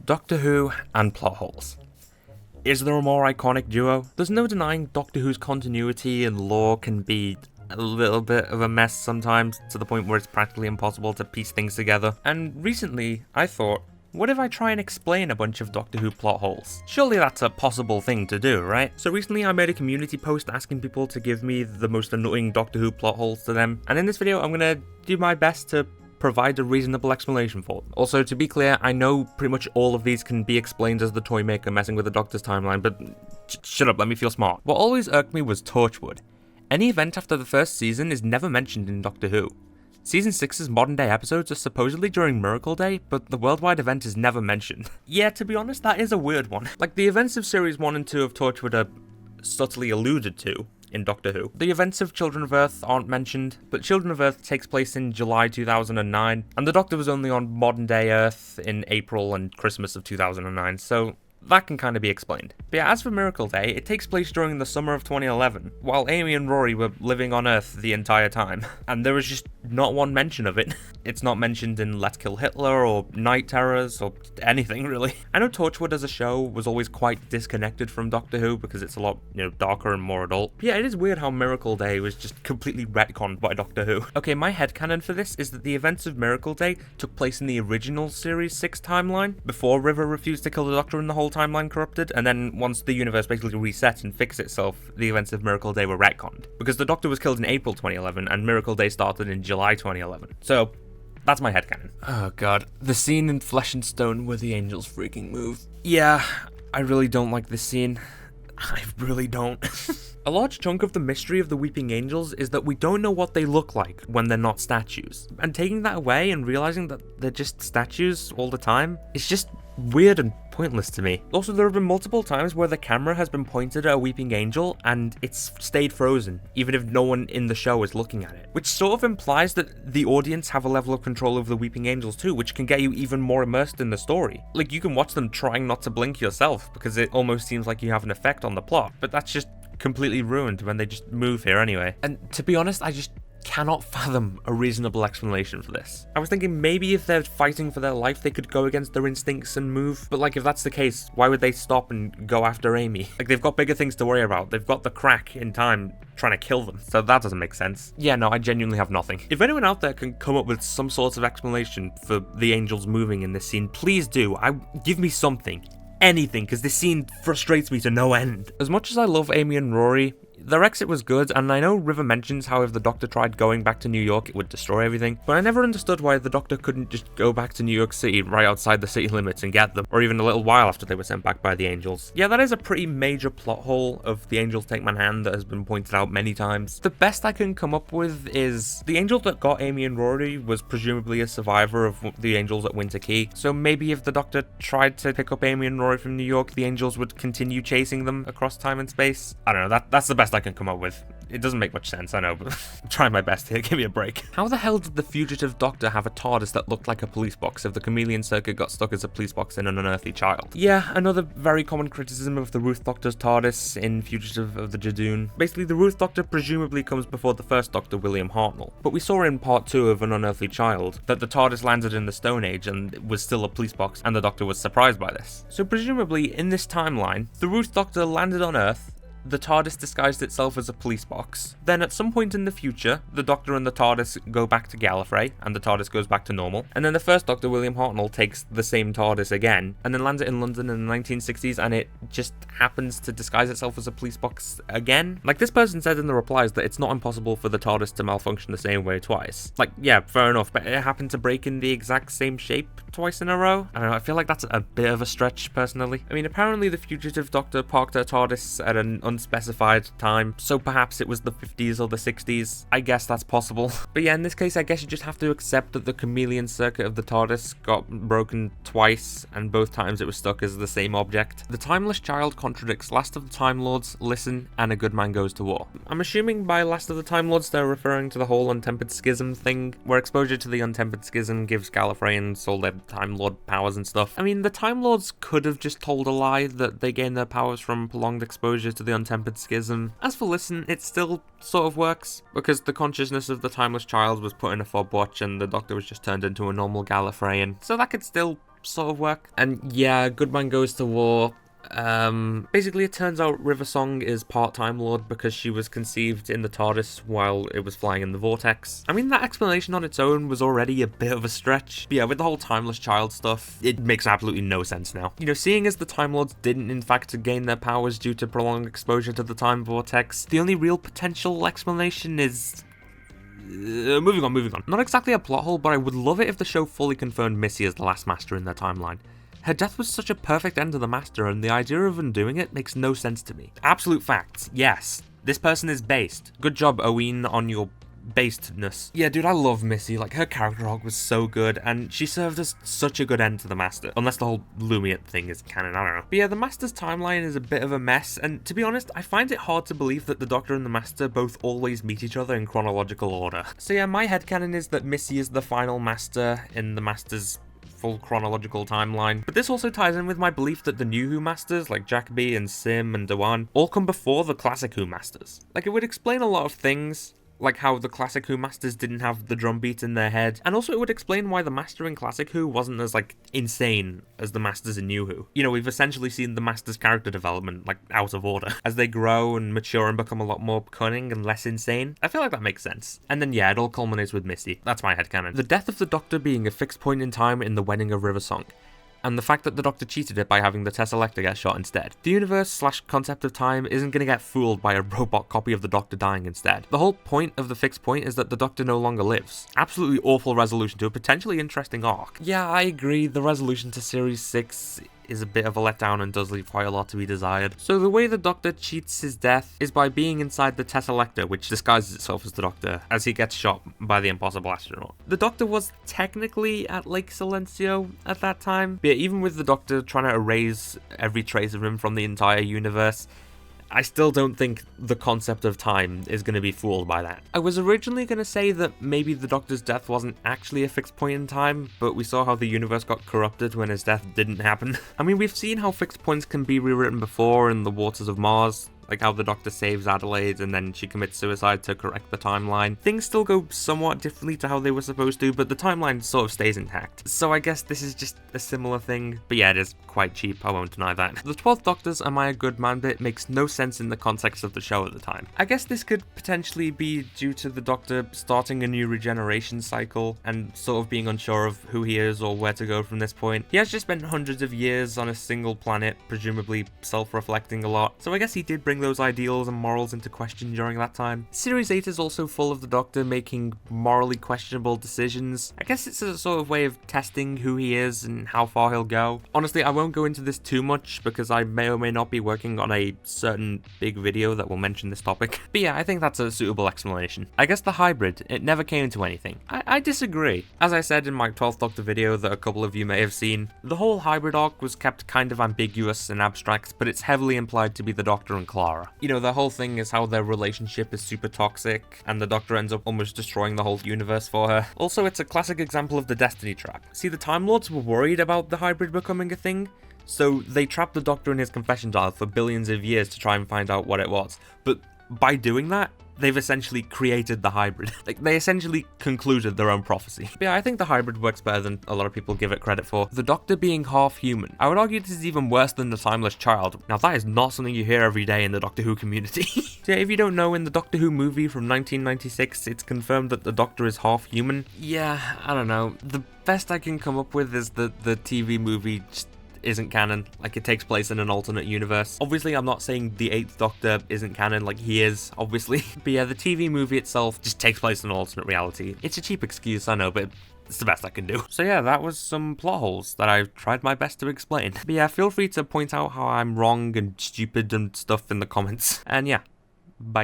Doctor Who and plot holes. Is there a more iconic duo? There's no denying Doctor Who's continuity and lore can be a little bit of a mess sometimes, to the point where it's practically impossible to piece things together. And recently, I thought, what if I try and explain a bunch of Doctor Who plot holes? Surely that's a possible thing to do, right? So recently I made a community post asking people to give me the most annoying Doctor Who plot holes to them, and in this video I'm gonna do my best to provide a reasonable explanation for them. Also, to be clear, I know pretty much all of these can be explained as the Toymaker messing with the Doctor's timeline, but shut up, let me feel smart. What always irked me was Torchwood. Any event after the first season is never mentioned in Doctor Who. Season 6's modern day episodes are supposedly during Miracle Day, but the worldwide event is never mentioned. Yeah, to be honest, that is a weird one. Like, the events of series 1 and 2 of Torchwood are subtly alluded to in Doctor Who. The events of Children of Earth aren't mentioned, but Children of Earth takes place in July 2009, and the Doctor was only on modern day Earth in April and Christmas of 2009, so that can kind of be explained. But yeah, as for Miracle Day, it takes place during the summer of 2011, while Amy and Rory were living on Earth the entire time, and there was just not one mention of it. It's not mentioned in Let's Kill Hitler, or Night Terrors, or anything really. I know Torchwood as a show was always quite disconnected from Doctor Who, because it's a lot, darker and more adult. But yeah, it is weird how Miracle Day was just completely retconned by Doctor Who. Okay, my headcanon for this is that the events of Miracle Day took place in the original Series 6 timeline, before River refused to kill the Doctor and the whole timeline corrupted, and then once the universe basically reset and fixed itself, the events of Miracle Day were retconned. Because the Doctor was killed in April 2011, and Miracle Day started in July 2011. So, that's my headcanon. Oh god, the scene in Flesh and Stone where the angels freaking move. Yeah, I really don't like this scene. I really don't. A large chunk of the mystery of the Weeping Angels is that we don't know what they look like when they're not statues. And taking that away and realizing that they're just statues all the time is just weird and pointless to me. Also, there have been multiple times where the camera has been pointed at a weeping angel and it's stayed frozen, even if no one in the show is looking at it. Which sort of implies that the audience have a level of control over the weeping angels too, which can get you even more immersed in the story. Like, you can watch them trying not to blink yourself, because it almost seems like you have an effect on the plot, but that's just completely ruined when they just move here anyway. And to be honest, I just cannot fathom a reasonable explanation for this. I was thinking maybe if they're fighting for their life they could go against their instincts and move, but like, if that's the case, why would they stop and go after Amy? Like, they've got bigger things to worry about. They've got the crack in time trying to kill them, so that doesn't make sense. Yeah, no, I genuinely have nothing. If anyone out there can come up with some sort of explanation for the angels moving in this scene, please do. Give me something. Anything, because this scene frustrates me to no end. As much as I love Amy and Rory, their exit was good, and I know River mentions how if the Doctor tried going back to New York, it would destroy everything, but I never understood why the Doctor couldn't just go back to New York City right outside the city limits and get them, or even a little while after they were sent back by the Angels. Yeah, that is a pretty major plot hole of the Angels Take My Hand that has been pointed out many times. The best I can come up with is the angel that got Amy and Rory was presumably a survivor of the Angels at Winter Key, so maybe if the Doctor tried to pick up Amy and Rory from New York, the Angels would continue chasing them across time and space. I don't know, that's the best I can come up with. It doesn't make much sense, I know, but I'm trying my best here, give me a break. How the hell did the fugitive Doctor have a TARDIS that looked like a police box if the chameleon circuit got stuck as a police box in an unearthly child? Yeah, another very common criticism of the Ruth Doctor's TARDIS in Fugitive of the Jadoon. Basically, the Ruth Doctor presumably comes before the first Doctor, William Hartnell, but we saw in part 2 of An Unearthly Child that the TARDIS landed in the Stone Age and was still a police box, and the Doctor was surprised by this. So presumably, in this timeline, the Ruth Doctor landed on Earth, the TARDIS disguised itself as a police box. Then at some point in the future, the Doctor and the TARDIS go back to Gallifrey, and the TARDIS goes back to normal. And then the first Doctor, William Hartnell, takes the same TARDIS again, and then lands it in London in the 1960s, and it just happens to disguise itself as a police box again. Like, this person said in the replies that it's not impossible for the TARDIS to malfunction the same way twice. Like, yeah, fair enough, but it happened to break in the exact same shape twice in a row? I don't know, I feel like that's a bit of a stretch, personally. I mean, apparently the fugitive Doctor parked her TARDIS at an unspecified time, so perhaps it was the 50s or the 60s. I guess that's possible. But yeah, in this case, I guess you just have to accept that the chameleon circuit of the TARDIS got broken twice, and both times it was stuck as the same object. The Timeless Child contradicts Last of the Time Lords, Listen, and A Good Man Goes to War. I'm assuming by Last of the Time Lords they're referring to the whole Untempered Schism thing, where exposure to the Untempered Schism gives Gallifreyans all their Time Lord powers and stuff. I mean, the Time Lords could have just told a lie that they gain their powers from prolonged exposure to the Untempered Schism. As for Listen, it still sort of works, because the consciousness of the Timeless Child was put in a fob watch and the Doctor was just turned into a normal Gallifreyan, so that could still sort of work. And yeah, good man goes to war. Basically it turns out River Song is part Time Lord because she was conceived in the TARDIS while it was flying in the vortex. I mean, that explanation on its own was already a bit of a stretch. But yeah, with the whole timeless child stuff, it makes absolutely no sense now. You know, seeing as the Time Lords didn't in fact gain their powers due to prolonged exposure to the time vortex, the only real potential explanation is... moving on. Not exactly a plot hole, but I would love it if the show fully confirmed Missy as the last Master in their timeline. Her death was such a perfect end to the Master, and the idea of undoing it makes no sense to me. Absolute facts. Yes, this person is based. Good job, Owen, on your basedness. Yeah, dude, I love Missy. Like, her character arc was so good, and she served as such a good end to the Master. Unless the whole Lumiat thing is canon, I don't know. But yeah, the Master's timeline is a bit of a mess, and to be honest, I find it hard to believe that the Doctor and the Master both always meet each other in chronological order. So yeah, my headcanon is that Missy is the final Master in the Master's full chronological timeline, but this also ties in with my belief that the new Who Masters, like Jacoby and Sim and Dewan, all come before the classic Who Masters. Like, it would explain a lot of things, like how the classic Who Masters didn't have the drum beat in their head, and also it would explain why the Master in classic Who wasn't as, like, insane as the Masters in New Who. You know, we've essentially seen the Master's character development, like, out of order. As they grow and mature and become a lot more cunning and less insane, I feel like that makes sense. And then yeah, it all culminates with Missy. That's my headcanon. The death of the Doctor being a fixed point in time in the wedding of River Song, and the fact that the Doctor cheated it by having the Tesselector get shot instead. The universe/concept of time isn't going to get fooled by a robot copy of the Doctor dying instead. The whole point of the fixed point is that the Doctor no longer lives. Absolutely awful resolution to a potentially interesting arc. Yeah, I agree, the resolution to Series 6 is a bit of a letdown and does leave quite a lot to be desired. So the way the Doctor cheats his death is by being inside the Tesselector, which disguises itself as the Doctor, as he gets shot by the impossible astronaut. The Doctor was technically at Lake Silencio at that time, but even with the Doctor trying to erase every trace of him from the entire universe, I still don't think the concept of time is going to be fooled by that. I was originally going to say that maybe the Doctor's death wasn't actually a fixed point in time, but we saw how the universe got corrupted when his death didn't happen. I mean, we've seen how fixed points can be rewritten before in The Waters of Mars, like how the Doctor saves Adelaide and then she commits suicide to correct the timeline. Things still go somewhat differently to how they were supposed to, but the timeline sort of stays intact. So I guess this is just a similar thing, but yeah, it is quite cheap, I won't deny that. The 12th Doctor's Am I a Good Man bit makes no sense in the context of the show at the time. I guess this could potentially be due to the Doctor starting a new regeneration cycle and sort of being unsure of who he is or where to go from this point. He has just spent hundreds of years on a single planet, presumably self-reflecting a lot, so I guess he did bring those ideals and morals into question during that time. Series 8 is also full of the Doctor making morally questionable decisions. I guess it's a sort of way of testing who he is and how far he'll go. Honestly, I won't go into this too much because I may or may not be working on a certain big video that will mention this topic. But yeah, I think that's a suitable explanation. I guess the hybrid, it never came to anything. I disagree. As I said in my 12th Doctor video that a couple of you may have seen, the whole hybrid arc was kept kind of ambiguous and abstract, but it's heavily implied to be the Doctor and Clara. You know, the whole thing is how their relationship is super toxic, and the Doctor ends up almost destroying the whole universe for her. Also, it's a classic example of the Destiny Trap. See, the Time Lords were worried about the hybrid becoming a thing, so they trapped the Doctor in his confession dial for billions of years to try and find out what it was. But by doing that, they've essentially created the hybrid. Like, they essentially concluded their own prophecy. But yeah, I think the hybrid works better than a lot of people give it credit for. The Doctor being half human. I would argue this is even worse than the timeless child. Now, that is not something you hear every day in the Doctor Who community. So yeah, if you don't know, in the Doctor Who movie from 1996, it's confirmed that the Doctor is half human. Yeah, I don't know. The best I can come up with is that the TV movie just isn't canon, like it takes place in an alternate universe. Obviously, I'm not saying the 8th Doctor isn't canon, like he is, obviously. But yeah, the TV movie itself just takes place in an alternate reality. It's a cheap excuse, I know, but it's the best I can do. So yeah, that was some plot holes that I've tried my best to explain. But yeah, feel free to point out how I'm wrong and stupid and stuff in the comments. And yeah, bye.